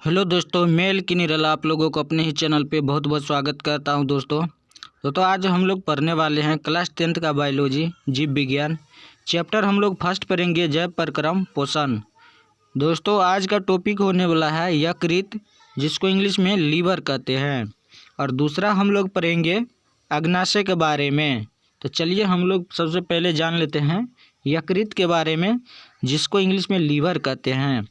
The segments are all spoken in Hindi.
हेलो दोस्तों, मैं एल्की निराला आप लोगों को अपने ही चैनल पे बहुत बहुत स्वागत करता हूं। दोस्तों आज हम लोग पढ़ने वाले हैं क्लास 10th का बायोलॉजी जीव विज्ञान चैप्टर। हम लोग फर्स्ट पढ़ेंगे जैव प्रक्रम पोषण। दोस्तों आज का टॉपिक होने वाला है यकृत, जिसको इंग्लिश में लीवर कहते हैं। और दूसरा हम लोग पढ़ेंगे अग्नाशय के बारे में। तो चलिए हम लोग सबसे पहले जान लेते हैं यकृत के बारे में, जिसको इंग्लिश में लीवर कहते हैं।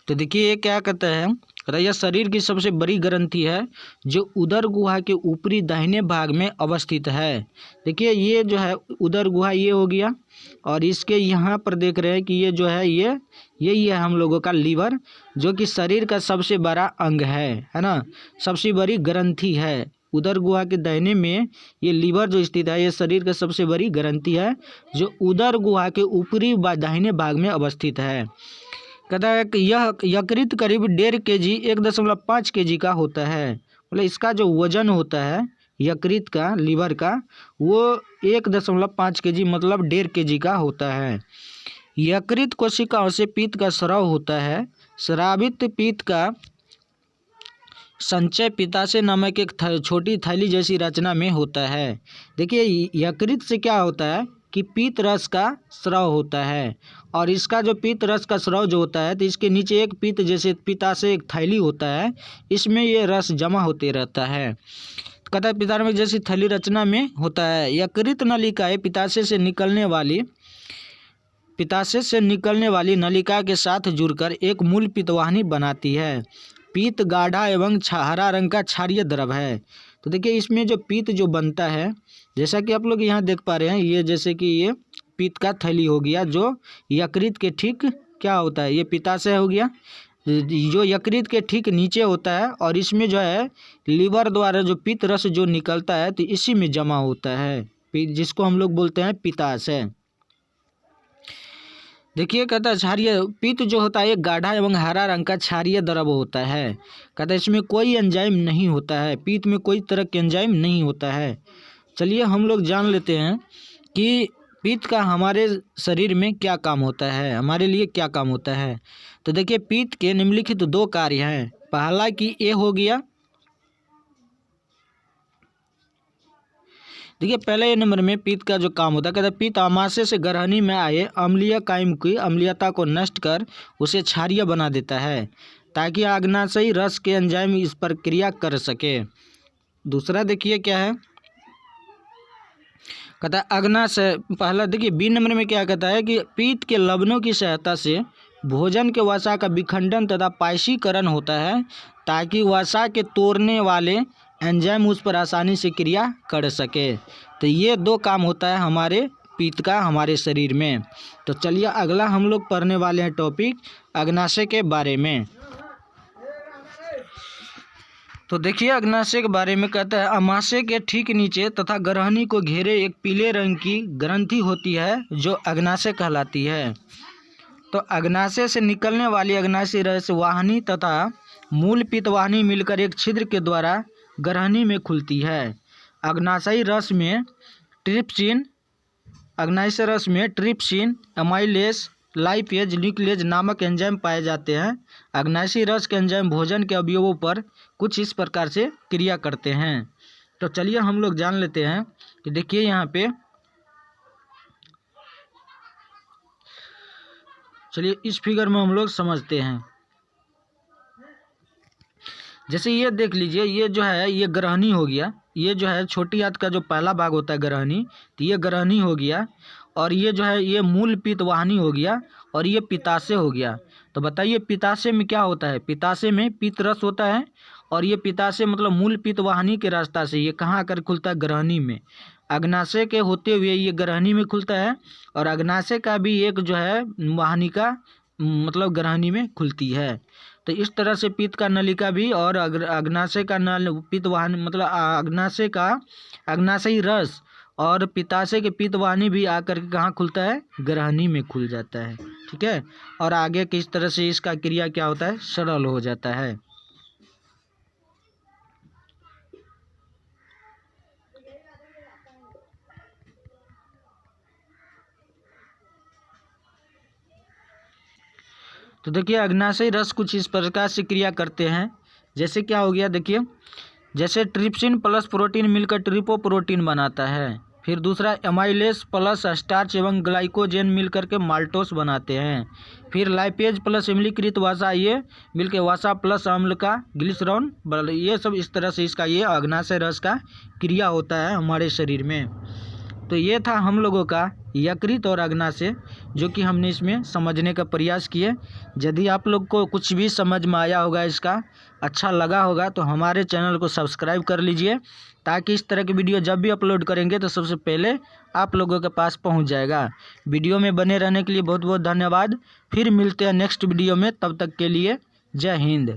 तो देखिए ये क्या कहता है, यह शरीर की सबसे बड़ी ग्रंथि है जो उदर गुहा के ऊपरी दाहिने भाग में अवस्थित है। देखिए ये जो है उदर गुहा ये हो गया, और इसके यहाँ पर देख रहे हैं कि ये जो है यही है हम लोगों का लीवर, जो कि शरीर का सबसे बड़ा अंग है ना, सबसे बड़ी ग्रंथि है। उदर गुहा के दाहिने में ये लीवर जो स्थित है, ये शरीर का सबसे बड़ी ग्रंथि है जो उदर गुहा के ऊपरी दाहिने भाग में अवस्थित है। कहता है कि यह यकृत करीब 1.5 kg 1.5 kg का होता है। मतलब इसका जो वजन होता है यकृत का, लीवर का, वो 1.5 kg मतलब 1.5 kg का होता है। यकृत कोशिकाओं से पित्त का स्राव होता है। स्रावित पित्त का संचय पित्ताशय नामक एक छोटी थैली जैसी रचना में होता है। देखिए यकृत से क्या होता है कि पित्त रस का स्राव होता है, और इसका जो पित्त रस का स्राव जो होता है, तो इसके नीचे एक पित्त जैसे पित्ताशय एक थैली होता है, इसमें ये रस जमा होते रहता है। कहता है पित्ताशय में जैसी थैली रचना में होता है। यकृत नलिकाएं पित्ताशय से निकलने वाली नलिका के साथ जुड़कर एक मूल पित्तवाहिनी बनाती है। पित्त गाढ़ा एवं हरा रंग का क्षारीय द्रव है। तो देखिए इसमें जो पित्त जो बनता है, जैसा कि आप लोग यहाँ देख पा रहे हैं, ये जैसे कि ये पित्त का थैली हो गया जो यकृत के ठीक क्या होता है, ये पित्ताशय हो गया जो यकृत के ठीक नीचे होता है, और इसमें जो है लीवर द्वारा जो पित्त रस जो निकलता है तो इसी में जमा होता है, जिसको हम लोग बोलते हैं पित्ताशय। देखिए कहता है क्षारीय पित्त जो होता है एक गाढ़ा एवं हरा रंग का क्षारीय द्रव होता है। कहता है इसमें कोई एंजाइम नहीं होता है, पित्त में कोई तरह के एंजाइम नहीं होता है। चलिए हम लोग जान लेते हैं कि पित्त का हमारे शरीर में क्या काम होता है, हमारे लिए क्या काम होता है। तो देखिए पित्त के निम्नलिखित 2 कार्य हैं। पहला कि ये हो गया, देखिए पहले नंबर में पित्त का जो काम होता है, कहते हैं पित्त आमाशय से ग्रहणी में आए अम्लीय कायम की अम्लीयता को नष्ट कर उसे क्षारीय बना देता है, ताकि अग्नाशयी रस के एंजाइम इस पर क्रिया कर सके। दूसरा देखिए क्या है, कहता है अग्नाशय, पहला देखिए बी नंबर में क्या कहता है कि पित्त के लवणों की सहायता से भोजन के वसा का विखंडन तथा पायशीकरण होता है, ताकि वसा के तोड़ने वाले एंजाइम उस पर आसानी से क्रिया कर सके। तो ये 2 काम होता है हमारे पित्त का हमारे शरीर में। तो चलिए अगला हम लोग पढ़ने वाले हैं टॉपिक अग्नाशय के बारे में। तो देखिए अग्नाशय के बारे में कहता है अमाशय के ठीक नीचे तथा ग्रहणी को घेरे एक पीले रंग की ग्रंथि होती है जो अग्नाशय कहलाती है। तो अग्नाशय से निकलने वाली अग्नाशयी रस वाहिनी तथा मूल पित्तवाहिनी मिलकर एक छिद्र के द्वारा ग्रहणी में खुलती है। अग्नाशयी रस में ट्रिप्सिन, एमाइलेज, लाइपेज, न्यूक्लियेज नामक एंजाइम पाए जाते हैं। अग्नाशयी रस के एंजाइम भोजन के अवयवों पर कुछ इस प्रकार से क्रिया करते हैं। तो चलिए हम लोग जान लेते हैं कि देखिए यहाँ पे, चलिए इस फिगर में हम लोग समझते हैं। जैसे ये देख लीजिए, ये जो है ये ग्रहणी हो गया, ये जो है छोटी आंत का जो पहला भाग होता है ग्रहणी, तो ये ग्रहणी हो गया, और ये जो है ये मूल पित्तवाहिनी हो गया, और ये पित्ताशय हो गया। तो बताइए पित्ताशय में क्या होता है, पित्ताशय में पित्त रस होता है, और ये पित्ताशय मतलब मूल पित्तवाहिनी के रास्ता से ये कहाँ आकर खुलता है, ग्रहणी में। अग्नाशय के होते हुए ये ग्रहणी में खुलता है, और अग्नाशय का भी एक जो है वाहिनिका मतलब ग्रहणी में खुलती है। तो इस तरह से पित्त का नलिका भी और अग्नाशय का नल पित्तवाहिनी मतलब अग्नाशयी रस और पित्ताशय के पित्तवाहिनी भी आकर के कहाँ खुलता है, ग्रहणी में खुल जाता है। ठीक है, और आगे किस तरह से इसका क्रिया क्या होता है, सरल हो जाता है। तो देखिए अग्नाशयी रस कुछ इस प्रकार से क्रिया करते हैं। जैसे क्या हो गया, देखिए जैसे ट्रिप्सिन प्लस प्रोटीन मिलकर ट्रिपोप्रोटीन बनाता है। फिर दूसरा एमाइलेस प्लस स्टार्च एवं ग्लाइकोजेन मिलकर के माल्टोस बनाते हैं। फिर लाइपेज प्लस अम्लीकृत वसा, ये मिलकर वसा प्लस अम्ल का ग्लिसरॉन, ये सब इस तरह से इसका ये अग्नाशय रस का क्रिया होता है हमारे शरीर में। तो ये था हम लोगों का यकृत और अग्नाशय, जो कि हमने इसमें समझने का प्रयास किए। यदि आप लोग को कुछ भी समझ में आया होगा, इसका अच्छा लगा होगा, तो हमारे चैनल को सब्सक्राइब कर लीजिए, ताकि इस तरह की वीडियो जब भी अपलोड करेंगे तो सबसे पहले आप लोगों के पास पहुंच जाएगा। वीडियो में बने रहने के लिए बहुत बहुत धन्यवाद। फिर मिलते हैं नेक्स्ट वीडियो में, तब तक के लिए जय हिंद।